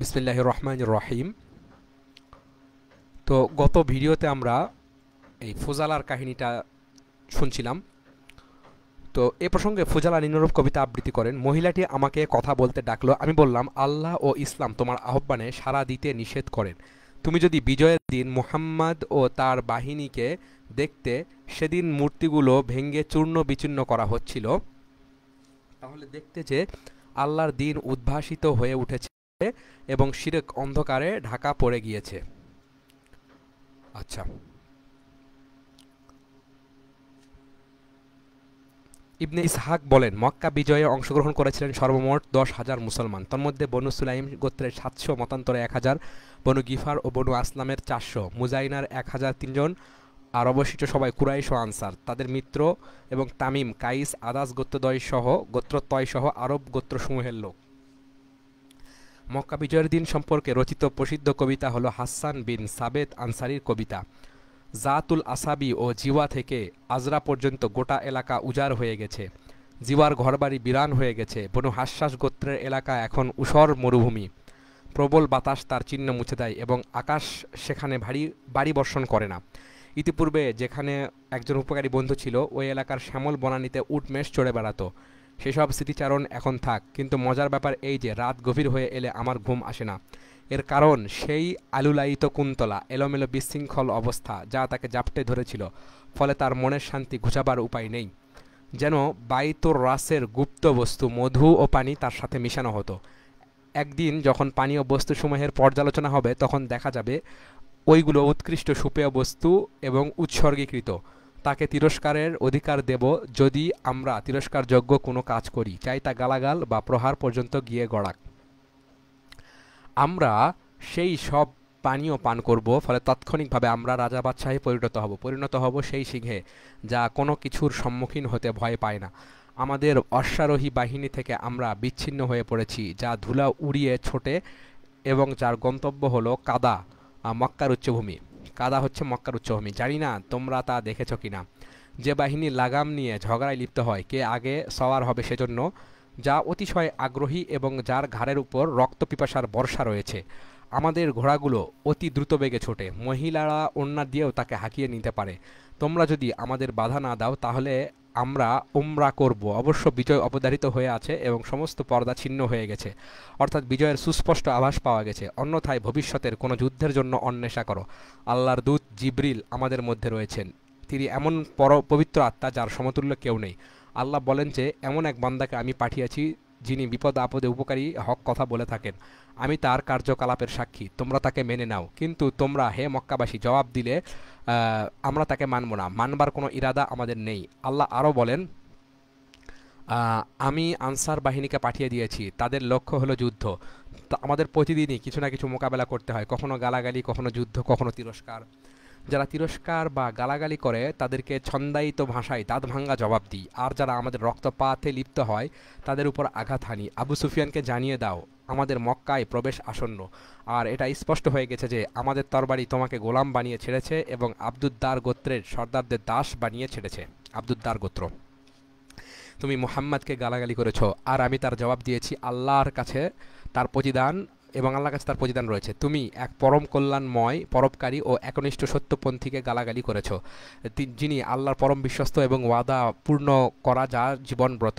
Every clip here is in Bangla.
বিসমিল্লাহির রহমানির রহিম। তো গত ভিডিওতে আমরা এই ফুজালার কাহিনীটা শুনছিলাম। তো এ প্রসঙ্গে ফুজালা নিম্নরূপ কবিতা আবৃত্তি করেন। মহিলাটি আমাকে কথা বলতে ডাকলো। আমি বললাম, আল্লাহ ও ইসলাম তোমার আহ্বানে সাড়া দিতে নিষেধ করেন। তুমি যদি বিজয়ের দিন মুহাম্মদ ও তার বাহিনীকে দেখতে, সেদিন মূর্তিগুলো ভেঙ্গে চূর্ণ বিচূর্ণ করা হচ্ছিল, তাহলে দেখতে যে আল্লাহর দিন উদ্ভাসিত হয়ে উঠেছে এবং শিরক অন্ধকারে ঢাকা পড়ে গিয়েছে। আচ্ছা, ইবনে ইসহাক বলেন, মক্কা বিজয়ে অংশগ্রহণ করেছিলেন সর্বমোট 10,000 মুসলমান। তন্মধ্যে বনু সুলাইম গোত্রের 700, মতান্তরে 1000, বনু গিফার ও বনু আসলামের 400, মুজাইনার 1003 জন, আর অবশিষ্ট সবাই কুরাইশ ও আনসার, তাদের মিত্র এবং তামিম, কাইস, আদাস গোত্রদ্বয় সহ আরব গোত্রসমূহের লোক। মক্কা বিজয়ের দিন সম্পর্কে রচিত প্রসিদ্ধ কবিতা হল হাসান বিন সাবেত আনসারীর কবিতা। জাতুল আসাবি ও জিওয়া থেকে আজরা পর্যন্ত গোটা এলাকা উজাড় হয়ে গেছে। জিওয়ার ঘরবাড়ি বিরান হয়ে গেছে। বনু হাস্সাস গোত্রের এলাকা এখন ঊষর মরুভূমি। প্রবল বাতাস তার চিহ্ন মুছে দেয় এবং আকাশ সেখানে বাড়ি বর্ষণ করে না। ইতিপূর্বে যেখানে একজন উপকারী বন্ধু ছিল, ওই এলাকার শ্যামল বনানীতে উট মেষ চড়ে বেড়াতো। সেসব স্মৃতিচারণ এখন থাক, কিন্তু মজার ব্যাপার এই যে রাত গভীর হয়ে এলে আমার ঘুম আসে না। এর কারণ সেই আলুলায়িত কুন্তলা, এলোমেলো বিশৃঙ্খল অবস্থা যা তাকে জাপটে ধরেছিল। ফলে তার মনের শান্তি ঘুচাবার উপায় নেই। যেন বাইতুর রাসের গুপ্ত বস্তু মধু ও পানি তার সাথে মিশানো হতো। একদিন যখন পানীয় বস্তুসমূহের পর্যালোচনা হবে, তখন দেখা যাবে ওইগুলো উৎকৃষ্ট সুপেয় বস্তু এবং উৎসর্গীকৃত। তাকে তিরস্কারের অধিকার দেব যদি আমরা তিরস্কারযোগ্য কোনো কাজ করি, চাই তা গালাগাল বা প্রহার পর্যন্ত গিয়ে গড়াক। আমরা সেই সব পানীয় পান করব, ফলে তাৎক্ষণিকভাবে আমরা রাজা বাদশাহে পরিণত হব সেই সিংহে যা কোনো কিছুর সম্মুখীন হতে ভয় পায় না। আমাদের অশ্বারোহী বাহিনী থেকে আমরা বিচ্ছিন্ন হয়ে পড়েছি, যা ধুলা উড়িয়ে ছোটে এবং যার গন্তব্য হলো কাদা, মক্কার উচ্চভূমি। কাদা হচ্ছে মক্কার উচ্চভূমি। জানি না তোমরা তা দেখেছ কিনা। যে বাহিনী লাগাম নিয়ে ঝগড়ায় লিপ্ত হয়, কে আগে সওয়ার হবে সেজন্য, যা অতিশয় আগ্রহী এবং যার ঘাড়ের উপর রক্ত পিপাসার বর্ষা রয়েছে। আমাদের ঘোড়াগুলো অতি দ্রুত বেগে ছোটে। মহিলারা ওড়না দিয়েও তাকে হাঁকিয়ে নিতে পারে। তোমরা যদি আমাদের বাধা না দাও, তাহলে আমরা উমরা করব। অবশ্য বিজয় অবধারিত হয়ে আছে এবং সমস্ত পর্দা ছিন্ন হয়ে গেছে, অর্থাৎ বিজয়ের সুস্পষ্ট আভাস পাওয়া গেছে। অন্যথায় ভবিষ্যতের কোনো যুদ্ধের জন্য অন্বেষা করো। আল্লাহর দূত জিবরিল আমাদের মধ্যে রয়েছেন। তিনি এমন পবিত্র আত্মা যার সমতুল্য কেউ নেই। আল্লাহ বলেন যে, এমন এক বান্দাকে আমি পাঠিয়েছি যিনি বিপদ আপদে উপকারী হক কথা বলে থাকেন। আমি তার কার্যকলাপের সাক্ষী, তোমরা তাকে মেনে নাও। কিন্তু তোমরা হে মক্কাবাসী জবাব দিলে, আমরা তাকে মানব না, মানবার কোনো ইরাদা আমাদের নেই। আল্লাহ আরও বলেন, আমি আনসার বাহিনীকে পাঠিয়ে দিয়েছি, তাদের লক্ষ্য হলো যুদ্ধ। আমাদের প্রতিদিনই কিছু না কিছু মোকাবেলা করতে হয়, কখনো গালাগালি, কখনো যুদ্ধ, কখনো তিরস্কার। যারা তিরস্কার বা গালাগালি করে তাদেরকে ছন্দায়িত ভাষায় দাঁত ভাঙ্গা জবাব দিই, আর যারা আমাদের রক্তপাতে লিপ্ত হয় তাদের উপর আঘাত হানি। আবু সুফিয়ানকে জানিয়ে দাও, আমাদের মক্কায় প্রবেশ আসন্ন, আর এটা স্পষ্ট হয়ে গেছে যে আমাদের তরবারি তোমাকে গোলাম বানিয়ে ছেড়েছে এবং আব্দুদ্দার গোত্রের সর্দারদের দাস বানিয়ে ছেড়েছে। আব্দুদ্দার গোত্র, তুমি মুহাম্মাদকে গালাগালি করেছ, আর আমি তার জবাব দিয়েছি আল্লাহর কাছে তার প্রতিদান, এবং আল্লাহর কাছে তার প্রতিদান রয়েছে। তুমি এক পরম কল্যাণময় পরোপকারী ও একনিষ্ঠ সত্যপন্থীকে গালাগালি করেছ, যিনি আল্লাহর পরম বিশ্বস্ত এবং ওয়াদা পূর্ণ করা যার জীবনব্রত।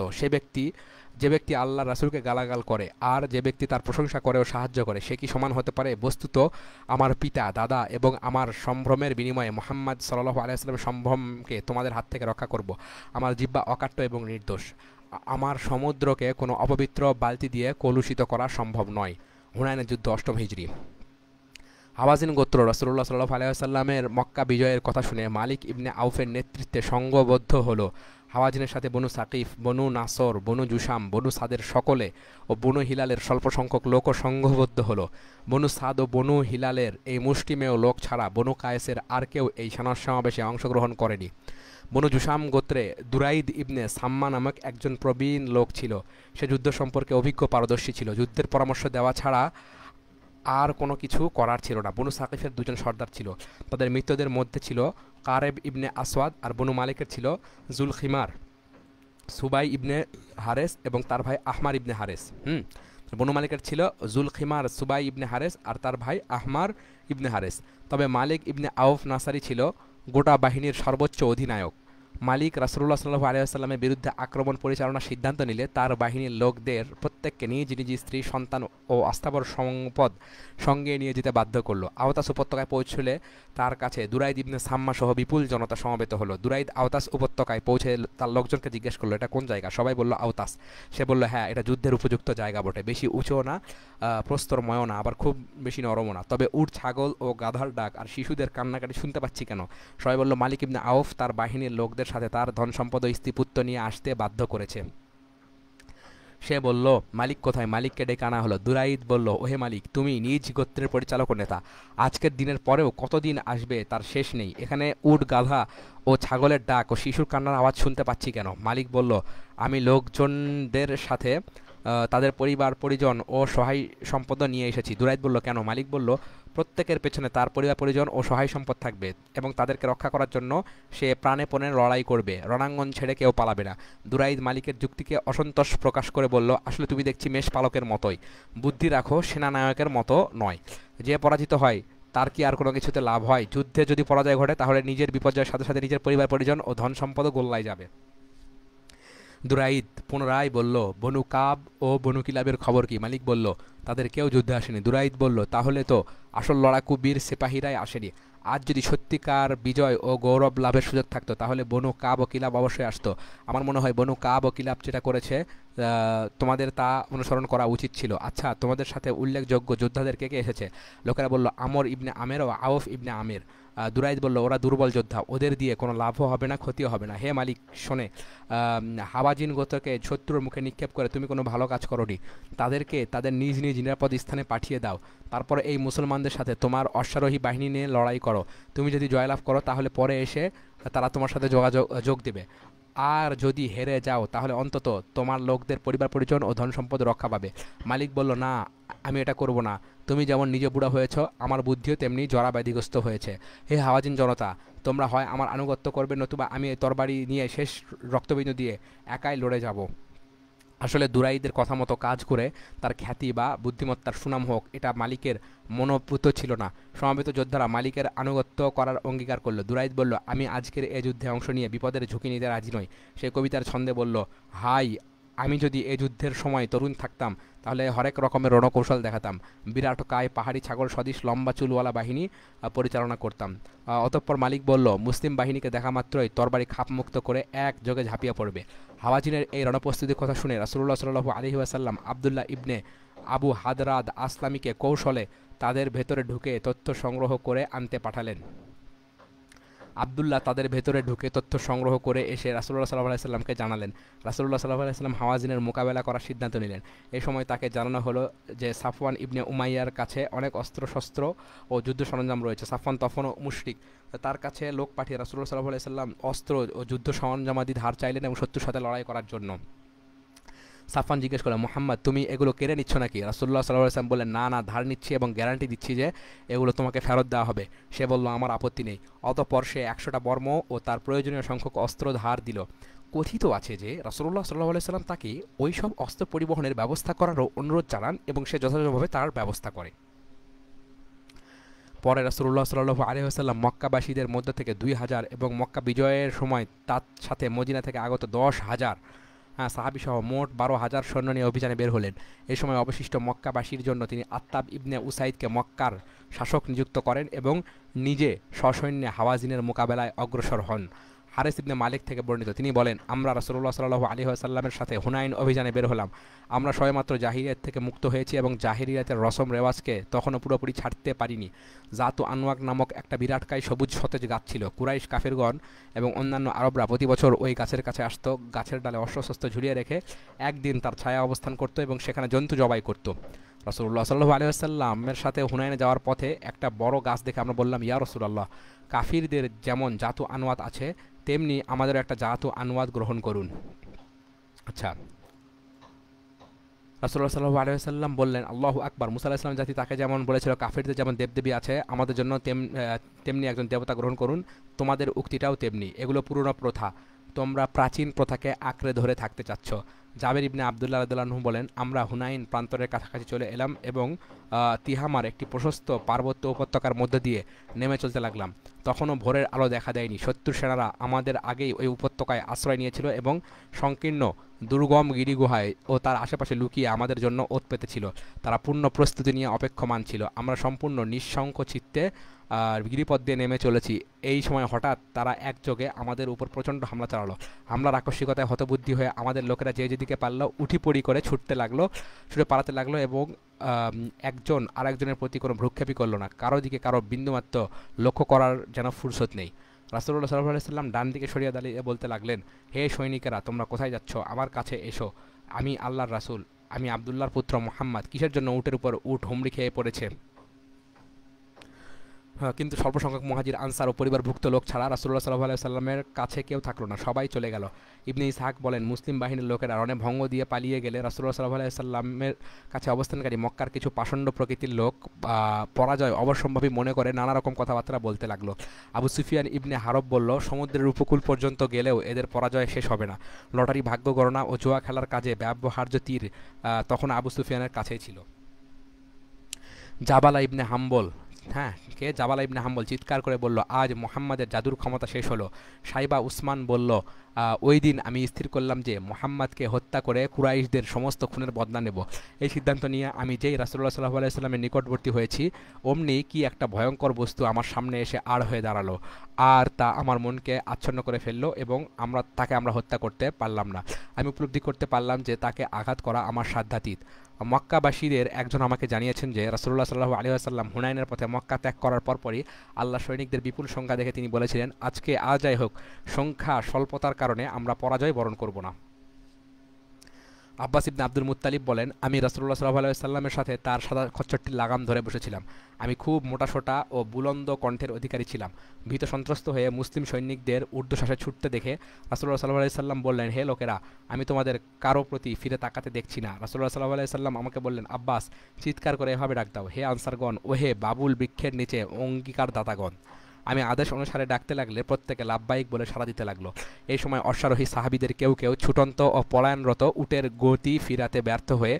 যে ব্যক্তি আল্লাহ রাসূলকে গালাগাল করে আর যে ব্যক্তি তার প্রশংসা করে ও সাহায্য করে, সে কি সমান হতে পারে? বস্তুত আমার পিতা, দাদা এবং আমার সম্ভ্রমের বিনিময়ে মুহাম্মদ সাল্লাল্লাহু আলাইহি ওয়াসাল্লামের সম্ভ্রমকে তোমাদের হাত থেকে রক্ষা করব। আমার জিহ্বা অকাট্য এবং নির্দোষ। আমার সমুদ্রকে কোনো অপবিত্র বালতি দিয়ে কলুষিত করা সম্ভব নয়। হুনাইনের যুদ্ধ, 8ম হিজরি। হাওয়াজিন গোত্র রাসূলুল্লাহ সাল্লাল্লাহু আলাইহি ওয়াসাল্লামের মক্কা বিজয়ের কথা শুনে মালিক ইবনে আউফের নেতৃত্বে সংঘবদ্ধ হলো। হাওয়াজিনের সাথে বনু সাকিফ, বনু নাসর, বনু জুসাম, বনু সাদের সকলে ও বনু হিলালের স্বল্প সংখ্যক লোকও সংঘবদ্ধ হলো। বনু সাদ ও বনু হিলালের এই মুষ্টিমেয় লোক ছাড়া বনু কায়েসের আর কেউ এই সমাবেশে অংশগ্রহণ করেনি। বনু জুসাম গোত্রে দুরাইদ ইবনে সাম্মা নামক একজন প্রবীণ লোক ছিল। সে যুদ্ধ সম্পর্কে অভিজ্ঞ পারদর্শী ছিল। যুদ্ধের পরামর্শ দেওয়া ছাড়া আর কোনো কিছু করার ছিল না। বনু সাকিফের দুজন সর্দার ছিল। তাদের মৃতদের মধ্যে ছিল কারেব ইবনে আসওয়াদ, আর বনু মালিকের ছিল জুলখিমার, সুবাই ইবনে হারেস এবং তার ভাই আহমার ইবনে হারেস। বনু মালিকের ছিল জুলখিমার সুবাই ইবনে হারেস আর তার ভাই আহমার ইবনে হারেস। তবে মালিক ইবনে আউফ নাসারি ছিল গোটা বাহিনীর সর্বোচ্চ অধিনায়ক। মালিক রাসূলুল্লাহ সাল্লাল্লাহু আলাইহি ওয়াসাল্লামের বিরুদ্ধে আক্রমণ পরিচালনার সিদ্ধান্ত নিলে তার বাহিনীর লোকদের প্রত্যেককে নিজ নিজ স্ত্রী, সন্তান ও আস্থাবর সম্পদ সঙ্গে নিয়ে যেতে বাধ্য করলো। আওতাস উপত্যকায় পৌঁছলে তার কাছে দুরাইদ ইবনে সাম্মা সহ বিপুল জনতা সমবেত হলো। দুরাইদ আওতাস উপত্যকায় পৌঁছে তার লোকজনকে জিজ্ঞেস করলো, এটা কোন জায়গা? সবাই বলল আওতাস। সে বলল, হ্যাঁ, এটা যুদ্ধের উপযুক্ত জায়গা বটে, বেশি উঁচুও না, প্রস্তরময় না, আবার খুব বেশি নরমও না। তবে উট, ছাগল ও গাধার ডাক আর শিশুদের কান্নাকাটি শুনতে পাচ্ছি কেন? সবাই বলল, মালিক ইবনে আউফ তার বাহিনীর লোকদের সাথে তার ধন সম্পদ ও স্ত্রীপুত্র নিয়ে আসতে বাধ্য করেছে। সে বলল, মালিক কোথায়? মালিককে ডেকে আনা হলো। দুরাইদ বলল, ওহে মালিক, তুমি নিজ গোত্রের পরিচালক ও নেতা, আজকের দিনের পরেও কতদিন আসবে তার শেষ নেই, এখানে উট, গাধা ও ছাগলের ডাক ও শিশুর কান্নার আওয়াজ শুনতে পাচ্ছি কেন? মালিক বলল, আমি লোকজনদের সাথে তাদের পরিবার পরিজন ও সহায় সম্পদ নিয়ে এসেছি। দুরাইদ বলল, কেন? মালিক বলল, প্রত্যেকের পেছনে তার পরিবার পরিজন ও সহায় সম্পদ থাকবে এবং তাদেরকে রক্ষা করার জন্য সে প্রাণে লড়াই করবে, রণাঙ্গন ছেড়ে কেউ পালাবে না। দুরাইদ মালিকের যুক্তিকে অসন্তোষ প্রকাশ করে বলল, আসলে তুমি দেখছি মেষ পালকের মতোই, বুদ্ধি রাখো, সেনানায়কের মতো নয়। যে পরাজিত হয় তার কি আর কোনো কিছুতে লাভ হয়? যুদ্ধে যদি পরাজয় ঘটে তাহলে নিজের বিপর্যয়ের সাথে সাথে নিজের পরিবার পরিজন ও ধন সম্পদও গোল্লায় যাবে। দুরাইদ পুনরায় বলল, বনু কাব ও বনু কিলাবের খবর কি? মালিক বলল, তাদের কেউ যুদ্ধে আসেনি। দুরাইদ বলল, তাহলে তো আসল লড়াকু বীর সিপাহীরাই আসেনি। আজ যদি সত্যিকার বিজয় ও গৌরব লাভের সুযোগ থাকতো তাহলে বনু কাব ও কিলাব অবশ্যই আসতো। আমার মনে হয় বনু কাব ও কিলাব যেটা করেছে তোমাদের তা অনুসরণ করা উচিত ছিল। আচ্ছা, তোমাদের সাথে উল্লেখযোগ্য যোদ্ধাদের কে কে এসেছে? লোকেরা বলল, আমর ইবনে আমের ও আউফ ইবনে আমির। দুরাইদ বলল, ওরা দুর্বল যোদ্ধা, ওদের দিয়ে কোনো লাভও হবে না, ক্ষতিও হবে না। হে মালিক, শোনে, হাওয়াজিন গোত্রকে শত্রুর মুখে নিক্ষেপ করে তুমি কোনো ভালো কাজ করোনি। তাদেরকে তাদের নিজ নিজ নিরাপদ স্থানে পাঠিয়ে দাও। তারপর এই মুসলমানদের সাথে তোমার অশ্বারোহী বাহিনী নিয়ে লড়াই করো। তুমি যদি জয়লাভ করো তাহলে পরে এসে তারা তোমার সাথে যোগ দেবে। আর যদি হেরে যাও তাহলে অন্তত তোমার লোকদের পরিবার পরিজন ও ধন সম্পদ রক্ষা পাবে। মালিক বলল, না, আমি এটা করব না। তুমি যেমন নিজে বুড়া হয়েছ, আমার বুদ্ধিও তেমনি জরা ব্যাধিগ্রস্ত হয়েছে। হে হাওয়াজিন জনতা, তোমরা হয় আমার আনুগত্য করবে, নতুবা আমি এই তরবারি নিয়ে শেষ রক্তবিন্দু দিয়ে একাই লড়ে যাব। আসলে দুরাইদের কথা মতো কাজ করে তার খ্যাতি বা বুদ্ধিমত্তার সুনাম হোক, এটা মালিকের মনোপুত ছিল না। সমবেত যোদ্ধারা মালিকের আনুগত্য করার অঙ্গীকার করলো। দুরাইদ বলল, আমি আজকের এ যুদ্ধে অংশ নিয়ে বিপদের ঝুঁকি নিতে রাজি নই। সে কবিতার ছন্দে বলল, হাই, আমি যদি এ যুদ্ধের সময় তরুণ থাকতাম তাহলে হরেক রকমের রণকৌশল দেখাতাম, বিরাট কায় পাহাড়ি ছাগল সদৃশ লম্বা চুলওয়ালা বাহিনী পরিচালনা করতাম। অতঃপর মালিক বলল, মুসলিম বাহিনীকে দেখা মাত্রই তরবারি খাপমুক্ত করে এক যোগে ঝাঁপিয়ে পড়বে। হাওয়াজিনের এই রণপ্রস্তুতির কথা শুনে রাসূলুল্লাহ সাল্লাল্লাহু আলাইহি ওয়াসাল্লাম আবদুল্লাহ ইবনে আবু হাদরাদ আসলামীকে কৌশলে তাদের ভেতরে ঢুকে তথ্য সংগ্রহ করে আনতে পাঠালেন। আবদুল্লাহ তাদের ভেতরে ঢুকে তথ্য সংগ্রহ করে এসে রাসূলুল্লাহ সাল্লাল্লাহু আলাইহি সাল্লামকে জানালেন। রাসূলুল্লাহ সাল্লাল্লাহু আলাইহি সাল্লাম হাওয়াজিনের মোকাবেলা করার সিদ্ধান্ত নিলেন। এই সময় তাকে জানানো হলো যে সাফওয়ান ইবনে উমাইয়ার কাছে অনেক অস্ত্রশস্ত্র ও যুদ্ধ সরঞ্জাম রয়েছে। সাফওয়ান তখনও মুশরিক। তার কাছে লোক পাঠিয়ে রাসূলুল্লাহ সাল্লাল্লাহু আলাইহি সাল্লাম অস্ত্র ও যুদ্ধ সরঞ্জামাদি ধার চাইলেন এবং শত্রুর সাথে লড়াই করার জন্য। সাফওয়ান জিজ্ঞেস করলেন, মুহাম্মদ, তুমি এগুলো কেড়ে নিচ্ছ নাকি? রাসূলুল্লাহ সাল্লাল্লাহু আলাইহি ওয়াসাল্লাম বললেন, না না, ধার নিচ্ছি এবং গ্যারান্টি দিচ্ছি যে এগুলো তোমাকে ফেরত দেওয়া হবে। সে বলল, আমার আপত্তি নেই। অতঃপর সে 100টা বর্ম ও তার প্রয়োজনীয় সংখ্যক অস্ত্র ধার দিল। কথিত আছে যে রাসূলুল্লাহ সাল্লাল্লাহু আলাইহি ওয়াসাল্লাম তাকে ওই সব অস্ত্র পরিবহনের ব্যবস্থা করারও অনুরোধ জানান এবং সে যথাযথভাবে তার ব্যবস্থা করে। পরে রাসূলুল্লাহ সাল্লাল্লাহু আলাইহি ওয়াসাল্লাম মক্কাবাসীদের মধ্য থেকে 2000 এবং মক্কা বিজয়ের সময় তার সাথে মদিনা থেকে আগত 10,000 সাহাবীসহ মোট 12,000 সৈন্য নিয়ে অভিযানে বের হলেন। এই সময় অবশিষ্ট মক্কাবাসীর জন্য তিনি আত্তাব ইবনে উসাইদকে মক্কার শাসক নিযুক্ত করেন এবং নিজে সসৈন্যে হাওয়াজিনের মোকাবেলায় অগ্রসর হন। হারেস ইবনে মালিক থেকে বর্ণিত, তিনি বলেন, আমরা রাসূলুল্লাহ সাল্লাল্লাহু আলাইহি ওয়াসাল্লামের সাথে হুনাইন অভিযানে বের হলাম। আমরা সবেমাত্র জাহিলিয়াত থেকে মুক্ত হয়েছি এবং জাহিলিয়াতের রসম রেওয়াজকে তখনও পুরোপুরি ছাড়তে পারিনি। জাতু আনওয়াক নামক একটা বিরাটকায় সবুজ সতেজ গাছ ছিল। কুরাইশ, কাফিরগণ এবং অন্যান্য আরবরা প্রতি বছর ওই গাছের কাছে আসতো, গাছের ডালে অস্ত্রশস্ত্র ঝুলিয়ে রেখে একদিন তার ছায়া অবস্থান করত এবং সেখানে জন্তু জবাই করত। রাসূলুল্লাহ সাল্লাল্লাহু আলাইহি ওয়াসাল্লামের সাথে হুনাইনে যাওয়ার পথে একটা বড় গাছ দেখে আমরা বললাম, ইয়া রাসূলুল্লাহ, কাফিরদের যেমন জাতু আনওয়াত আছে তেমনি আমাদের একটা জাতু আনওয়াত গ্রহণ করুন। আচ্ছা, রাসূলুল্লাহ সাল্লাল্লাহু আলাইহি ওয়াসাল্লাম বললেন, আল্লাহু আকবার। মুসা আলাইহিস সালাম জাতি তাকে যেমন বলেছিল কাফিরদের যেমন দেবদেবী আছে আমাদের জন্য তেমনি একজন দেবতা গ্রহণ করুন। তোমাদের উক্তিটাও তেমনি। এগুলো পুরনো প্রথা, তোমরা প্রাচীন প্রথাকে আঁকড়ে ধরে থাকতে চাচ্ছ। জাবের ইবনে আবদুল্লাহ রাদিয়াল্লাহু আনহু বলেন, আমরা হুনাইন প্রান্তরের কাছাকাছি চলে এলাম এবং তিহামার একটি প্রশস্ত পার্বত্য উপত্যকার মধ্য দিয়ে নেমে চলতে লাগলাম। তখনও ভোরের আলো দেখা দেয়নি। শত্রু সেনারা আমাদের আগেই ওই উপত্যকায় আশ্রয় নিয়েছিল এবং সংকীর্ণ দুর্গম গিরিগুহায় ও তার আশেপাশে লুকিয়ে আমাদের জন্য ওত পেতেছিল। তারা পূর্ণ প্রস্তুতি নিয়ে অপেক্ষমান ছিল। আমরা সম্পূর্ণ নিঃশঙ্ক চিত্তে গিরিপথ দিয়ে নেমে চলেছি। এই সময় হঠাৎ তারা একযোগে আমাদের উপর প্রচণ্ড হামলা চালালো। হামলার আকস্মিকতায় হতবুদ্ধি হয়ে আমাদের লোকেরা যে যেদিকে পারল উঠিপড়ি করে ছুটে পালাতে লাগলো এবং একজন আরেকজনের প্রতি কোনো ভ্রুক্ষেপই করলো না। কারো দিকে কারো বিন্দুমাত্র লক্ষ্য করার যেন ফুরসত নেই। রাসূলুল্লাহ সাল্লাল্লাহু আলাইহি সাল্লাম ডান দিকে সরিয়ে দাঁড়িয়ে বলতে লাগলেন, হে সৈনিকেরা, তোমরা কোথায় যাচ্ছ? আমার কাছে এসো। আমি আল্লাহর রাসূল, আমি আবদুল্লাহর পুত্র মুহাম্মদ। কিসের জন্য উটের উপর উট হুমড়ি খেয়ে পড়েছে? কিন্তু স্বল্প সংখ্যক মুহাজির, আনসার ও পরিবারভুক্ত লোক ছাড়া রাসূলুল্লাহ সাল্লাল্লাহু আলাইহি সাল্লামের কাছে কেউ থাকলো না। সবাই চলে গেল। ইবনে ইসহাক বলেন, মুসলিম বাহিনীর লোকেরা রণে ভঙ্গ দিয়ে পালিয়ে গেলে রাসূলুল্লাহ সাল্লাল্লাহু আলাইহি সাল্লামের কাছে অবস্থানকারী মক্কার কিছু পাষণ্ড প্রকৃতির লোক পরাজয় অবশ্যম্ভাবী মনে করে নানা রকম কথাবার্তা বলতে লাগলো। আবু সুফিয়ান ইবনে হারব বলল, সমুদ্রের উপকূল পর্যন্ত গেলেও এদের পরাজয় শেষ হবে না। লটারি, ভাগ্য গণনা ও জুয়া খেলার কাজে ব্যবহার্য তীর তখন আবু সুফিয়ানের কাছেই ছিল। জাবালা ইবনে হাম্বল জাবালা ইবনে হাম্বল চিৎকার করে বলল, আজ মুহাম্মাদের জাদুর ক্ষমতা শেষ হলো। সাইবা উসমান বলল, ওই দিন আমি স্থির করলাম যে মুহাম্মাদকে হত্যা করে কুরাইশদের সমস্ত খুনের বদলা নেব। এই সিদ্ধান্ত নিয়ে আমি যেই রাসূলুল্লাহ সাল্লাল্লাহু আলাইহি সাল্লামের নিকটবর্তী হয়েছি, অমনি কি একটা ভয়ঙ্কর বস্তু আমার সামনে এসে আড় হয়ে দাঁড়ালো, আর তা আমার মনকে আচ্ছন্ন করে ফেললো এবং তাকে আমরা হত্যা করতে পারলাম না। আমি উপলব্ধি করতে পারলাম যে তাকে আঘাত করা আমার সাধ্যাতীত। মক্কাবাসীদের একজন আমাকে জানিয়েছেন যে রাসূলুল্লাহ সাল্লাল্লাহু আলাইহি ওয়াসাল্লাম হুনাইনের পথে মক্কা ত্যাগ করার পরপরই আল্লাহ সৈনিকদের বিপুল সংখ্যা দেখে তিনি বলেছিলেন, আজকে যাই হোক, সংখ্যা স্বল্পতার কারণে আমরা পরাজয় বরণ করব না। আব্বাস ইবনে আব্দুল মুত্তালিব বলেন, আমি রাসূলুল্লাহ সাল্লাল্লাহু আলাইহি সাল্লামের সাথে তার সাদা খচ্চরটির লাগাম ধরে বসেছিলাম। আমি খুব মোটাসোটা ও বুলন্দ কণ্ঠের অধিকারী ছিলাম। ভীত সন্ত্রস্ত হয়ে মুসলিম সৈনিকদের ঊর্ধ্বশ্বাসে ছুটতে দেখে রাসূলুল্লাহ সাল্লাল্লাহু আলাইহি সাল্লাম বললেন, হে লোকেরা, আমি তোমাদের কারো প্রতি ফিরে তাকাতে দেখছি না। রাসূলুল্লাহ সাল্লাল্লাহু আলাইহি সাল্লাম আমাকে বললেন, আব্বাস, চিৎকার করে এভাবে ডাক দাও, হে আনসারগণ ও হে বাবুল বৃক্ষের নিচে অঙ্গীকার দাতাগণ। আমি আদেশ অনুসারে ডাকতে লাগলে প্রত্যেকে লাব্বাইক বলে সাড়া দিতে লাগলো। এই সময় অশ্বারোহী সাহাবীদের কেউ কেউ ছুটন্ত ও পলায়নরত উটের গতি ফিরাতে ব্যর্থ হয়ে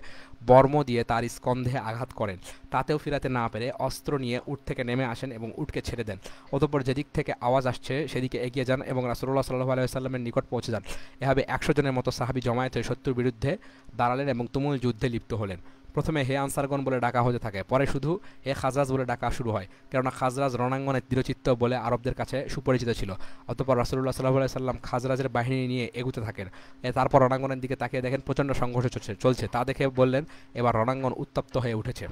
বর্ম দিয়ে তার স্কন্ধে আঘাত করেন। তাতেও ফিরাতে না পেরে অস্ত্র নিয়ে উট থেকে নেমে আসেন এবং উটকে ছেড়ে দেন। অতঃপর যেদিক থেকে আওয়াজ আসছে সেদিকে এগিয়ে যান এবং রাসূলুল্লাহ সাল্লাল্লাহু আলাইহি ওয়াসাল্লামের নিকট পৌঁছে যান। এভাবে 100 জনের মতো সাহাবী জমায়েত হয়ে শত্রুর বিরুদ্ধে দাঁড়ালেন এবং তুমুল যুদ্ধে লিপ্ত হলেন। প্রথমে হে আনসারগণ বলে ডাকা হতে থাকে, পরে শুধু হে খাজরাজ বলে ডাকা শুরু হয়, কেননা খাজরাজ রণাঙ্গনে দৃঢ়চিত্ত বলে আরবদের কাছে সুপরিচিত ছিল। অতঃপর রাসূলুল্লাহ সাল্লাল্লাহু আলাইহি সাল্লাম খাজরাজের বাহিনী নিয়ে এগুতে থাকেন। তারপর রণাঙ্গনের দিকে তাকিয়ে দেখেন প্রচণ্ড সংঘর্ষ চলছে। তা দেখে বললেন, এবার রণাঙ্গন উত্তপ্ত হয়ে উঠেছে।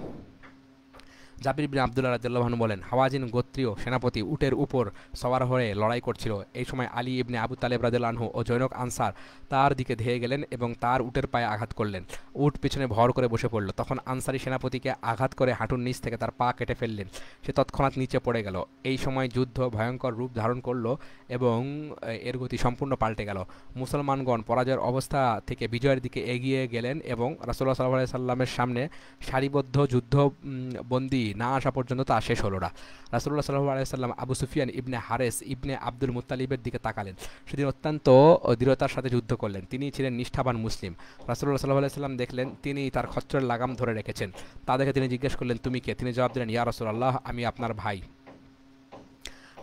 জাবির ইবনে আব্দুল্লাহ রাদিয়াল্লাহু আনহু বলেন, হাওয়াজিন গোত্রীয় সেনাপতি উটের উপর সওয়ার হয়ে লড়াই করছিল। এই সময় আলী ইবনে আবু তালেব রাদিয়াল্লাহু আনহু ও জনৈক আনসার তার দিকে ধেয়ে গেলেন এবং তার উটের পায়ে আঘাত করলেন। উট পিছনে ভর করে বসে পড়ল। তখন আনসারি সেনাপতিকে আঘাত করে হাঁটুর নিচ থেকে তার পা কেটে ফেললেন। সে তৎক্ষণাৎ নিচে পড়ে গেল। এই সময় যুদ্ধ ভয়ঙ্কর রূপ ধারণ করল এবং এর গতি সম্পূর্ণ পাল্টে গেল। মুসলমানগণ পরাজয়ের অবস্থা থেকে বিজয়ের দিকে এগিয়ে গেলেন এবং রাসূলুল্লাহ সাল্লাল্লাহু আলাইহি সাল্লামের সামনে সারিবদ্ধ যুদ্ধবন্দী না আসা পর্যন্ত তা শেষ হলো না। রাসূলুল্লাহ সাল্লাল্লাহু আলাইহি সাল্লাম আবু সুফিয়ান ইবনে হারেস ইবনে আব্দুল মুত্তালিবের দিকে তাকালেন। সেদিন অত্যন্ত দৃঢ়তার সাথে যুদ্ধ করলেন। তিনি ছিলেন নিষ্ঠাবান মুসলিম। রাসূলুল্লাহ সাল্লাল্লাহু আলাইহি সাল্লাম দেখলেন তিনি তার খচ্চরের লাগাম ধরে রেখেছেন। তা দেখে তিনি জিজ্ঞেস করলেন, তুমি কে? তিনি জবাব দিলেন, ইয়া রাসূলুল্লাহ, আমি আপনার ভাই।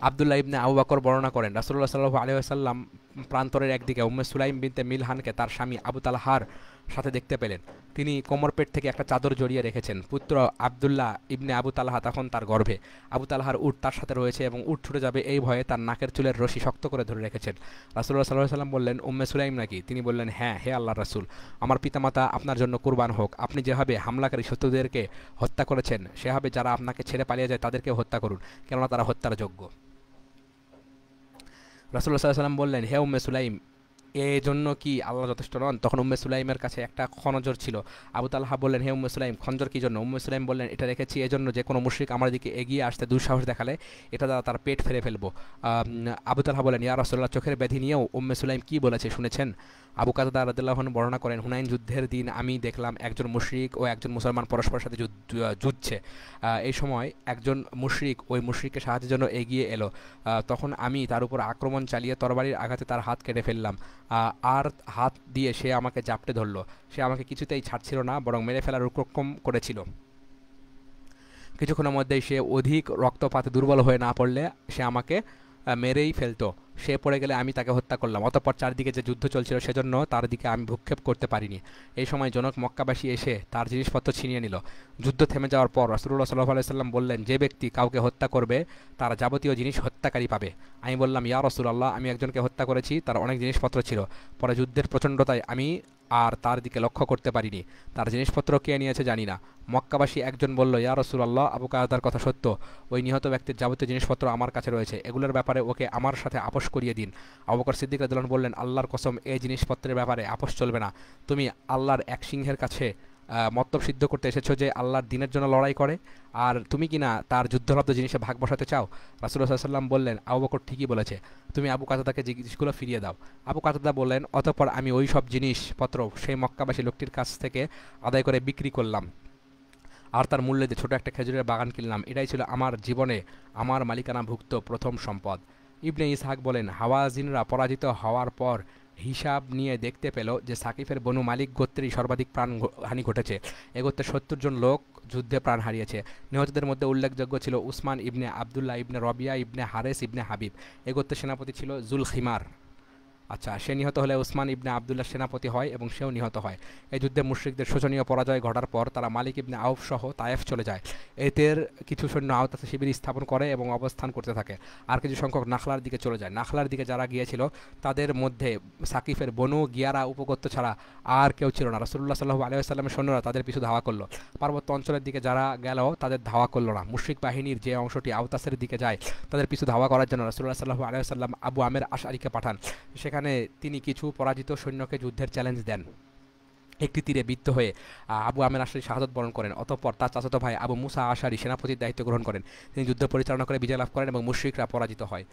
আব্দুল্লাহ ইবনে আবু বকর বর্ণনা করেন, রাসূলুল্লাহ সাল্লাল্লাহু আলাইহি ওয়াসাল্লাম প্রান্তরের একদিকে উম্মে সুলাইম বিনতে মিলহানকে তার স্বামী আবু তালহার সাথে দেখতে পেলেন। তিনি কোমরপেট থেকে একটা চাদর জড়িয়ে রেখেছেন। পুত্র আব্দুল্লাহ ইবনে আবু তালহা তখন তার গর্ভে। আবু তালহার উট তার সাথে রয়েছে এবং উট ছুটে যাবে এই ভয়ে তার নাকের চুলের রশি শক্ত করে ধরে রেখেছেন। রাসূলুল্লাহ সাল্লাল্লাহু আলাইহি ওয়াসাল্লাম বললেন, উম্মে সুলাইম নাকি? তিনি বললেন, হ্যাঁ, হে আল্লাহর রাসূল, আমার পিতামাতা আপনার জন্য কুরবান হোক। আপনি যেভাবে হামলাকারী শত্রুদেরকে হত্যা করেছেন, সেভাবে যারা আপনাকে ছেড়ে পালিয়ে যায় তাদেরকেও হত্যা করুন, কেননা তারা হত্যার যোগ্য। রাসূলুল্লাহ সাল্লাল্লাহু আলাইহি ওয়াসাল্লাম বললেন, হে উম্মে সুলাইম, এই জন্য কি আল্লাহ যথেষ্ট নন? তখন উম্মে সুলাইমের কাছে একটা খঞ্জর ছিল। আবু তালহা বললেন, হে উম্মে সুলাইম, খঞ্জর কি জন্য? উম্মে সুলাইম বললেন, এটা রেখেছি এজন্য যে কোনো মুশরিক আমার দিকে এগিয়ে আসতে দুঃসাহস দেখালে এটা দ্বারা তার পেট ফেরে ফেলবো। আবু তালহা বলেন, ইয়া রাসূলুল্লাহ, চোখের ব্যাধি নিয়েও উম্মে সুলাইম কি বলেছে শুনেছেন? আবু কাতাদা রাদিয়াল্লাহু আনহু বর্ণনা করেন, হুনাইন যুদ্ধের দিন আমি দেখলাম একজন মুশরিক ও একজন মুসলমান পরস্পরের সাথে যুদ্ধছে। এই সময় একজন মুশরিক ওই মুশরিককে সাহায্যের জন্য এগিয়ে এলো। তখন আমি তার উপর আক্রমণ চালিয়ে তরবারির আঘাতে তার হাত কেটে ফেললাম। আর হাত দিয়ে সে আমাকে জাপটে ধরল। সে আমাকে কিছুতেই ছাড়ছিল না, বরং মেরে ফেলার উপক্রম করেছিল। কিছুক্ষণের মধ্যেই সে অধিক রক্তপাতে দুর্বল হয়ে না পড়লে সে আমাকে মেরেই ফেলতো। সে পড়ে গেলে আমি তাকে হত্যা করলাম। অতঃপর চারদিকে যে যুদ্ধ চলছিল সেজন্য তার দিকে আমি ভ্রুক্ষেপ করতে পারিনি। এই সময় জনক মক্কাবাসী এসে তার জিনিসপত্র ছিনিয়ে নিল। যুদ্ধ থেমে যাওয়ার পর রাসূলুল্লাহ সাল্লাল্লাহু আলাইহি সাল্লাম বললেন, যে ব্যক্তি কাউকে হত্যা করবে তার যাবতীয় জিনিস হত্যাকারী পাবে। আমি বললাম, ইয়া রাসূলুল্লাহ, আমি একজনকে হত্যা করেছি, তার অনেক জিনিসপত্র ছিল। পরে যুদ্ধের প্রচণ্ডতায় আমি আর তার দিকে লক্ষ্য করতে পারিনি। তার জিনিসপত্র কে নিয়েছে জানি না। মক্কাবাসী একজন বলল, ইয়া রাসূলুল্লাহ, আবু কাতাদার কথা সত্য। ওই নিহত ব্যক্তির যাবতীয় জিনিসপত্র আমার কাছে রয়েছে। এগুলোর ব্যাপারে ওকে আমার সাথে আপোস করিয়ে দিন। আবু বকর সিদ্দিক রাদিয়াল্লাহু আনহু বললেন, আল্লাহর কসম, এই জিনিসপত্রের ব্যাপারে আপোস চলবে না। তুমি আল্লাহর এক সিংহের কাছে মতলব সিদ্ধ করতে এসেছো যে আল্লাহর দিনের জন্য লড়াই করে, আর তুমি কিনা তার যুদ্ধলব্ধ জিনিসে ভাগ বসাতে চাও। রাসূলুল্লাহ সাল্লাল্লাহু আলাইহি ওয়াসাল্লাম বললেন, আবু বকর ঠিকই বলেছে, তুমি আবু কাতাদাকে জিনিসগুলো ফিরিয়ে দাও। আবু কাতাদা বললেন, অতঃপর আমি ওই সব জিনিসপত্র সেই মক্কাবাসী লোকটির কাছ থেকে আদায় করে বিক্রি করলাম, আর তার মূল্যে দিয়ে ছোট একটা খেজুরের বাগান কিনলাম। এটাই ছিল আমার জীবনে আমার মালিকানাভুক্ত প্রথম সম্পদ। ইবনে ইসহাক বলেন, হাওয়াজিনরা পরাজিত হওয়ার পর হিসাব নিয়ে দেখতে পেল যে সাকিফের বনু মালিক গোত্রেই সর্বাধিক প্রাণহানি ঘটেছে। এ গোত্রের ৭০ জন লোক যুদ্ধে প্রাণ হারিয়েছে। নিহতদের মধ্যে উল্লেখযোগ্য ছিল উসমান ইবনে আবদুল্লাহ ইবনে রবিয়া ইবনে হারেস ইবনে হাবিব। এ গোত্রের সেনাপতি ছিল জুল খিমার। আচ্ছা, সে নিহত হলে উসমান ইবনে আবদুল্লাহ সেনাপতি হয় এবং সেও নিহত হয়। এই যুদ্ধে মুশরিকদের শোচনীয় পরাজয় ঘটার পর তারা মালিক ইবনে আউফ সহ তায়েফ চলে যায়। এদের কিছু সৈন্য আওতাসে শিবির স্থাপন করে এবং অবস্থান করতে থাকে। আর কিছু সংখ্যক নাখলার দিকে চলে যায়। নাখলার দিকে যারা গিয়েছিল তাদের মধ্যে সাকিফের বনু গিয়ারা উপগোত্র ছাড়া আর কেউ ছিল না। রাসূলুল্লাহ সাল্লাল্লাহু আলাইহি ওয়াসাল্লামের সৈন্যরা তাদের পিছু ধাওয়া করলো। পার্বত্য অঞ্চলের দিকে যারা গেল তাদের ধাওয়া করলো না। মুশরিক বাহিনীর যে অংশটি আওতাসের দিকে যায় তাদের পিছু ধাওয়া করার জন্য রাসূলুল্লাহ সাল্লাল্লাহু আলাইহি ওয়াসাল্লাম আবু আমের আশআরীকে পাঠান। সেখানে তিনি কিছু পরাজিত সৈন্যকে যুদ্ধের চ্যালেঞ্জ দেন। একটি তীরে বিদ্ধ হয়ে আবু আমের আশারি শাহাদত বরণ করেন। অতঃপর তার চাচাতো ভাই আবু মুসা আশারি সেনাপতির দায়িত্ব গ্রহণ করেন। তিনি যুদ্ধ পরিচালনা করে বিজয় লাভ করেন এবং মুশরিকরা পরাজিত হয়।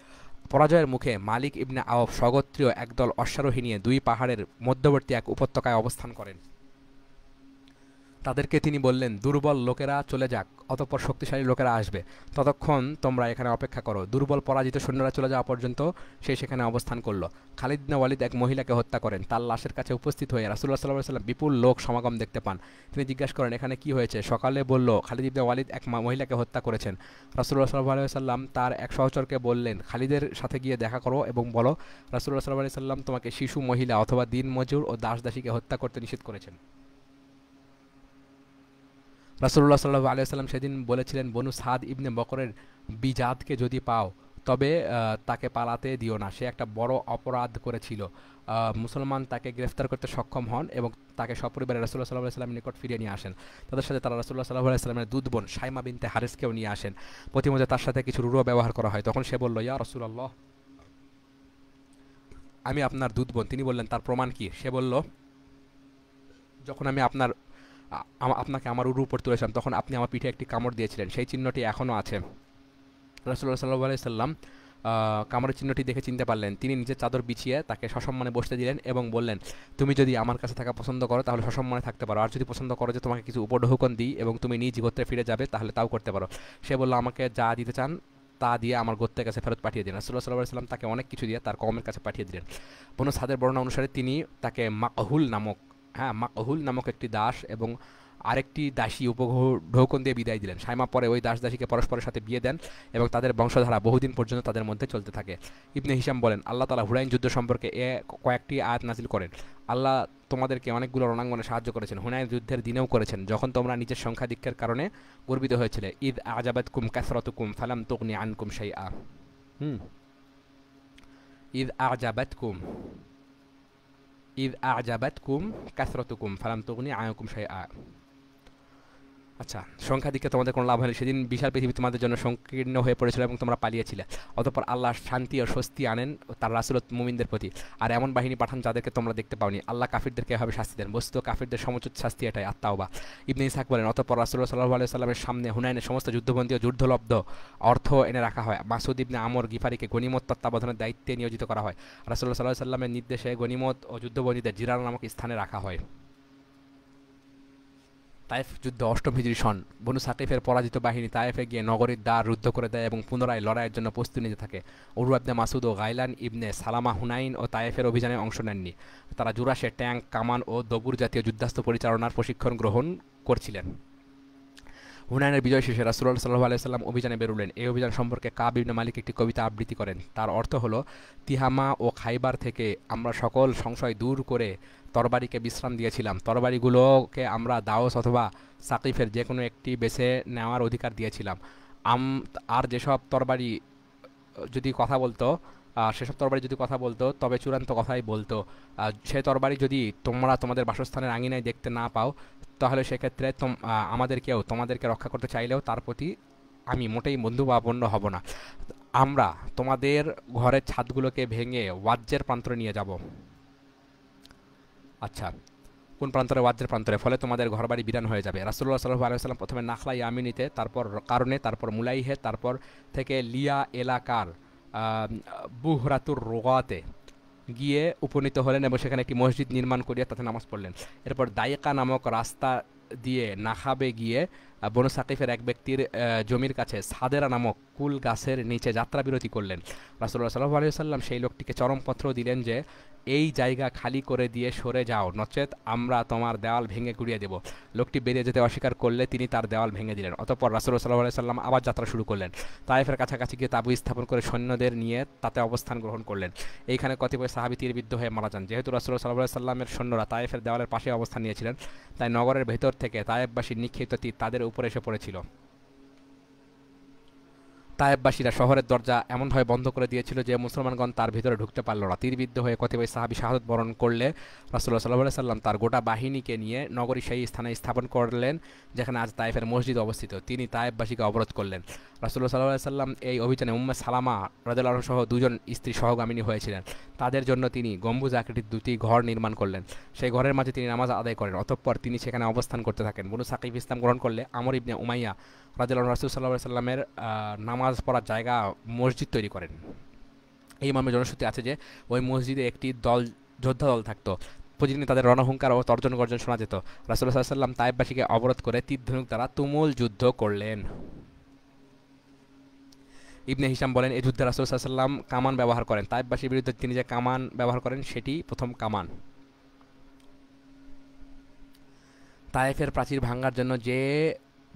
পরাজয়ের মুখে মালিক ইবনে আওফ স্বগোত্রীয় একদল অশ্বারোহী নিয়ে দুই পাহাড়ের মধ্যবর্তী এক উপত্যকায় অবস্থান করেন। তাদেরকে তিনি বললেন, দুর্বল লোকেরা চলে যাক, অতঃপর শক্তিশালী লোকেরা আসবে, ততক্ষণ তোমরা এখানে অপেক্ষা করো। দুর্বল পরাজিত সৈন্যরা চলে যাওয়া পর্যন্ত সে সেখানে অবস্থান করলো। খালিদ বিন ওয়ালিদ এক মহিলাকে হত্যা করেন। তার লাশের কাছে উপস্থিত হয়ে রাসূলুল্লাহ সাল্লাল্লাহু আলাইহি ওয়াসাল্লাম বিপুল লোক সমাগম দেখতে পান। তিনি জিজ্ঞাসা করেন, এখানে কি হয়েছে? সকালে বলল, খালিদ বিন ওয়ালিদ এক মহিলাকে হত্যা করেছেন। রাসূলুল্লাহ সাল্লাল্লাহু আলাইহি ওয়াসাল্লাম তার এক সহচরকে বললেন, খালিদের সাথে গিয়ে দেখা করো এবং বলো, রাসূলুল্লাহ সাল্লাল্লাহু আলাইহি ওয়াসাল্লাম তোমাকে শিশু, মহিলা অথবা দিন মজুর ও দাস দাসীকে হত্যা করতে নিষেধ করেছেন। রাসূলুল্লাহ সাল্লাল্লাহু আলাইহি ওয়াসাল্লাম সেদিন বলেছিলেন, বনু সাদ ইবনে বকরের বিজাতকে যদি পাও তবে তাকে পালাতে দিও না। সে একটা বড় অপরাধ করেছিল। মুসলমান তাকে গ্রেফতার করতে সক্ষম হন এবং তাকে সপরিবারে রাসূলুল্লাহ সাল্লাল্লাহু আলাইহি ওয়াসাল্লামের নিকট ফিরিয়ে নিয়ে আসেন। তাদের সাথে তারা রাসূলুল্লাহ সাল্লাল্লাহু আলাইহি ওয়াসাল্লামের দুধ বোন শাইমা বিনতে হারিসকেও নিয়ে আসেন। প্রতিমধ্যে তার সাথে কিছু রূঢ় ব্যবহার করা হয়। তখন সে বলল, ইয়া রাসূলুল্লাহ, আমি আপনার দুধ বোন। তিনি বললেন, তার প্রমাণ কি? সে বলল, যখন আমি আপনাকে আমার উরুর উপর তুলেছিলাম তখন আপনি আমার পিঠে একটি কামড় দিয়েছিলেন, সেই চিহ্নটি এখনও আছে। রাসূলুল্লাহ সাল্লাল্লাহু আলাইহি সাল্লাম কামড়ের চিহ্নটি দেখে চিনতে পারলেন। তিনি নিজের চাদর বিছিয়ে তাকে সসম্মানে বসতে দিলেন এবং বললেন, তুমি যদি আমার কাছে থাকা পছন্দ করো তাহলে সসম্মানে থাকতে পারো, আর যদি পছন্দ করো যে তোমাকে কিছু উপঢৌকন দিই এবং তুমি নিজ গোত্রে ফিরে যাবে তাহলে তাও করতে পারো। সে বলল, আমাকে যা দিতে চান তা দিয়ে আমার গোত্রের কাছে ফেরত পাঠিয়ে দিন। রাসূলুল্লাহ সাল্লাল্লাহু আলাইহি সাল্লাম তাকে অনেক কিছু দিয়ে তার কওমের কাছে পাঠিয়ে দিলেন। বনু সাদের বর্ণনা অনুসারে তিনি তাকে মাকহুল নামক একটি দাস এবং আরেকটি দাসী উপঢৌকন দিয়ে বিদায় দিলেন। শাইমা পরে ওই দাস দাসীকে পরস্পরের সাথে বিয়ে দেন এবং তাদের বংশধারা বহুদিন পর্যন্ত তাদের মধ্যে চলতে থাকে। ইবনে হিশাম বলেন, আল্লাহ তাআলা হুনাইন যুদ্ধ সম্পর্কে কয়েকটি আয়াত নাজিল করেন। আল্লাহ তোমাদেরকে অনেকগুলো রণাঙ্গনে সাহায্য করেছেন, হুনাইন যুদ্ধের দিনেও করেছেন, যখন তোমরা নিজের সংখ্যাধিক্যের কারণে গর্বিত হয়েছিলে। ঈদ আজাবাতকুম কাসরাতুকুম ফালাম তুগনি আনকুম শাইআ। ঈদ আজাবাতকুম ঈদ আজাবাতকুম কাসরাতুকুম ফালাম তুগনি আনকুম শাইআ। আচ্ছা, সংখ্যা দিকে তোমাদের কোনো লাভ হয়নি। সেদিন বিশাল পৃথিবী তোমাদের জন্য সংকীর্ণ হয়ে পড়েছিল এবং তোমরা পালিয়েছিলে। অতঃপর আল্লাহ শান্তি ও স্বস্তি আনেন তার রাসূল মুমিনদের প্রতি, আর এমন বাহিনী পাঠান যাদেরকে তোমরা দেখতে পাওনি। আল্লাহ কাফিরদেরকে এভাবে শাস্তি দেন। বস্তুত কাফিরদের সমুচিত শাস্তি এটাই, আত-তাওবা। ইবনে ইসহাক বলেন, অতঃপর রাসূলুল্লাহ সাল্লাল্লাহু আলাইহি ওয়াসাল্লামের সামনে হুনাইনের সমস্ত যুদ্ধবন্দী ও যুদ্ধলব্ধ অর্থ এনে রাখা হয়। মাসউদ ইবনে আমর গিফারিকে গনিমত তত্ত্বাবধানের দায়িত্বে নিয়োজিত করা হয়। রাসূলুল্লাহ সাল্লাল্লাহু আলাইহি ওয়াসাল্লামের নির্দেশে গনিমত ও যুদ্ধবন্দীদের জিরানা নামক স্থানে রাখা হয়। তায়েফ যুদ্ধ ৮ম হিজরি সন। বনু সাকিফের পরাজিত বাহিনী তায়েফে গিয়ে নগরীর দ্বার রুদ্ধ করে দেয় এবং পুনরায় লড়াইয়ের জন্য প্রস্তুতি নিতে থাকে। উরওয়া ইবনে মাসুদ ও গাইলান ইবনে সালামা হুনাইন ও তায়েফের অভিযানে অংশ নেননি। তারা জুরাশে ট্যাঙ্ক, কামান ও দবুর জাতীয় যুদ্ধাস্ত্র পরিচালনার প্রশিক্ষণ গ্রহণ করছিলেন। হুনাইনের বিজয় শেষে রাসূলুল্লাহ সাল্লাল্লাহু আলাইহি ওয়াসাল্লাম অভিযানে বেরোলেন। এই অভিযান সম্পর্কে কাব ইবনে মালিক একটি কবিতা আবৃত্তি করেন। তার অর্থ হলো, তিহামা ও খাইবার থেকে আমরা সকল সংশয় দূর করে তরবারিকে বিশ্রাম দিয়েছিলাম। তরবারিগুলোকে আমরা দাওস অথবা সাকিফের যে কোনো একটি বেছে নেওয়ার অধিকার দিয়েছিলাম। আর যেসব তরবারি যদি কথা বলতো সেসব তরবারি যদি কথা বলতো তবে চূড়ান্ত কথাই বলতো। সে তরবারি যদি তোমরা তোমাদের বাসস্থানের আঙিনায় দেখতে না পাও, তাহলে সেক্ষেত্রে আমাদেরকেও তোমাদেরকে রক্ষা করতে চাইলেও তার প্রতি আমি মোটেই বন্ধুবাপন্ন হব না। আমরা তোমাদের ঘরের ছাদগুলোকে ভেঙে ওয়াজ্জের প্রান্তরে নিয়ে যাব। আচ্ছা, কোন প্রান্তরে? ওয়াজ্জের প্রান্তরে। ফলে তোমাদের ঘরবাড়ি বিরান হয়ে যাবে। রাসূলুল্লাহ সাল্লাল্লাহু আলাইহি ওয়াসাল্লাম প্রথমে নাখলা ইয়ামিনীতে, তারপর কারণে, তারপর মুলাইহে, তারপর থেকে লিয়া এলাকার বুহরাতুর রোগাতে গিয়ে উপনীত হলেন এবং সেখানে একটি মসজিদ নির্মাণ করিয়া তাতে নামাজ পড়লেন। এরপর দায়িকা নামক রাস্তা দিয়ে নাখাবে গিয়ে বনু সাকিফের এক ব্যক্তির জমির কাছে সাদেরা নামক কুল গাছের নিচে যাত্রা বিরতি করলেন। রাসূলুল্লাহ সাল্লাল্লাহু আলাইহি ওয়াসাল্লাম সেই লোকটিকে চরমপত্র দিলেন যে, এই জায়গা খালি করে দিয়ে সরে যাও, নচেত আমরা তোমার দেওয়াল ভেঙে গুড়িয়ে দেব। লোকটি বেরিয়ে যেতে অস্বীকার করলে তিনি তার দেওয়াল ভেঙে দিলেন। অতঃপর রাসূলুল্লাহ সাল্লাল্লাহু আলাইহি ওয়াসাল্লাম আবার যাত্রা শুরু করলেন। তায়েফের কাছাকাছি গিয়ে তাঁবু স্থাপন করে সৈন্যদের নিয়ে তাতে অবস্থান গ্রহণ করলেন। এইখানে কতিপয় সাহাবী তীরবিদ্ধ হয়ে মারা যান। যেহেতু রাসূলুল্লাহ সাল্লাল্লাহু আলাইহি ওয়াসাল্লামের সৈন্যরা তায়েফের দেওয়ালের পাশে অবস্থান নিয়েছিলেন, তাই নগরের ভেতর থেকে তায়েফবাসীর নিক্ষিপ্ত তীর তাদের উপরে এসে পড়েছিল। তায়েববাসীরা শহরের দরজা এমনভাবে বন্ধ করে দিয়েছিল যে মুসলমানগণ তার ভিতরে ঢুকতে পারল না। তীরবিদ্ধ হয়ে কতিপয় সাহাবী শাহাদত বরণ করলে রাসূলুল্লাহ সাল্লাল্লাহু আলাইহি ওয়াসাল্লাম তার গোটা বাহিনীকে নিয়ে নগরী সেই স্থানে স্থাপন করলেন যেখানে আজ তায়েফের মসজিদ অবস্থিত। তিনি তায়েববাসীকে অবরোধ করলেন। রাসূলুল্লাহ সাল্লাল্লাহু আলাইহি ওয়াসাল্লাম এই অভিযানে উম্মে সালামা রাদিয়াল্লাহু আনহা সহ দুজন স্ত্রী সহগামিনী হয়েছিলেন। তাদের জন্য তিনি গম্বুজ আকৃতির দুটি ঘর নির্মাণ করলেন। সেই ঘরের মাঝে তিনি নামাজ আদায় করেন। অতঃপর তিনি সেখানে অবস্থান করতে থাকেন। বনু সাকিফ ইসলাম গ্রহণ করলে আমর ইবনে উমাইয়া রাদিয়াল্লাহু আনহু রাসূল সাল্লাল্লাহু আলাইহি ওয়াসাল্লামের নামাজ পড়ার জায়গা মসজিদ তৈরি করেন। এই মর্মে জনশ্রুতি আছে যে ওই মসজিদে একটি যোদ্ধা দল থাকতো। প্রতিদিন তাদের রণহুঙ্কার ও তর্জন গর্জন শোনা যেত। রাসূলুল্লাহ সাল্লাল্লাহু আলাইহি ওয়াসাল্লাম তায়েফবাসীকে অবরোধ করে তীর ধনুক দ্বারা তুমুল যুদ্ধ করলেন। ইবনে হিশাম বলেন, এই যুদ্ধে রাসূলুল্লাহ সাল্লাল্লাহু আলাইহি ওয়াসাল্লাম কামান ব্যবহার করেন। তায়েফবাসীর বিরুদ্ধে তিনি যে কামান ব্যবহার করেন সেটি প্রথম কামান। তায়েফের প্রাচীর ভাঙার জন্য যে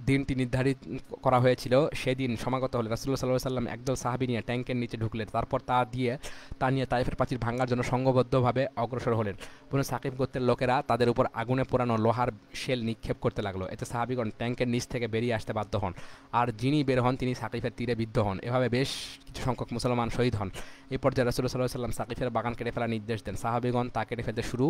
দিনটি নির্ধারিত করা হয়েছিল সেদিন সমাগত হলে রাসূলুল্লাহ সাল্লাল্লাহু আলাইহি ওয়াসাল্লাম একদল সাহাবী নিয়ে ট্যাঙ্কের নিচে ঢুকলেন। তারপর তা নিয়ে তায়েফের প্রাচীর ভাঙার জন্য সংঘবদ্ধভাবে অগ্রসর হলেন। বনু সাকিফ গোত্রের লোকেরা তাদের উপর আগুনে পোড়ানো লোহার শেল নিক্ষেপ করতে লাগলো। এতে সাহাবীগণ ট্যাঙ্কের নিচ থেকে বেরিয়ে আসতে বাধ্য হন। আর যিনি বের হন তিনি সাকিফের তীরে বিদ্ধ হন। এভাবে বেশ কিছু সংখ্যক মুসলমান শহীদ হন। এই পর্যায়ে রাসূলুল্লাহ সাল্লাল্লাহু আলাইহি ওয়াসাল্লাম সাকিফের বাগান কেটে ফেলার নির্দেশ দেন। সাহাবীগণ তা কেটে ফেলতে শুরু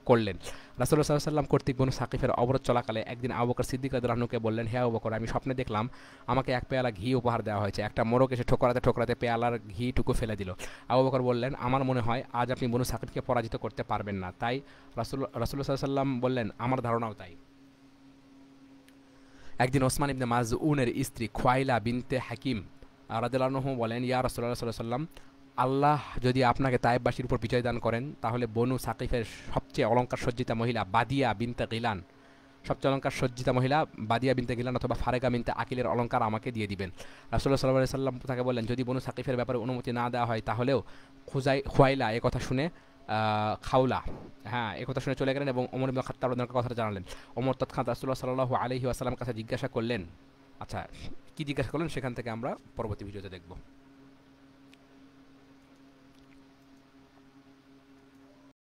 করলেন। রাসূলুল্লাহ সাল্লাল্লাহু আলাইহি ওয়াসাল্লাম কর্তৃক বনু সাকিফের অবরোধ চলাকালে একদিন আবু বকর সিদ্দিক রাদিয়াল্লাহু আনহুকে বললেন, হে আবু বকর, আমি স্বপ্নে দেখলাম আমাকে এক পেয়ালা ঘি উপহার দেওয়া হয়েছে। একটা মোরগ এসে ঠোকরাতে ঠোকরাতে পেয়ালার ঘিটুকু ফেলে দিল। আবু বকর বললেন, আমার মনে হয় আজ আপনি বনু সাকিফকে পরাজিত করতে পারবেন না। তাই রাসূলুল্লাহ সাল্লাল্লাহু আলাইহি ওয়াসাল্লাম বললেন, আমার ধারণাও তাই। একদিন ওসমান ইবনে মাজউনের স্ত্রী খুয়াইলা বিনতে হাকিম রাদিয়াল্লাহু আনহু বলেন, ইয়া রাসূলুল্লাহ সাল্লাল্লাহু আলাইহি ওয়াসাল্লাম, আল্লাহ যদি আপনাকে তায়েফবাসীর উপর বিজয় দান করেন তাহলে বনু সাকিফের সবচেয়ে অলঙ্কার সজ্জিতা মহিলা বাদিয়া বিনতে গিলান অথবা ফারেগা বিনতে আকিলের অলঙ্কার আমাকে দিয়ে দিবেন। রাসূলুল্লাহ সাল্লাল্লাহু আলাইহি ওয়াসাল্লাম তাকে বললেন, যদি বনু সাকিফের ব্যাপারে অনুমতি না দেওয়া হয় তাহলেও খুয়াইলা এ কথা শুনে এ কথা শুনে চলে গেলেন এবং ওমর ইবনে খাত্তাব রাদিয়াল্লাহু আনহু কথাটা জানালেন। ওমর তৎক্ষণাৎ রাসূলুল্লাহ সাল্লাল্লাহু আলাইহি ওয়াসাল্লামের কাছে জিজ্ঞাসা করলেন, আচ্ছা কি জিজ্ঞাসা করলেন সেখান থেকে আমরা পরবর্তী ভিডিওতে দেখব।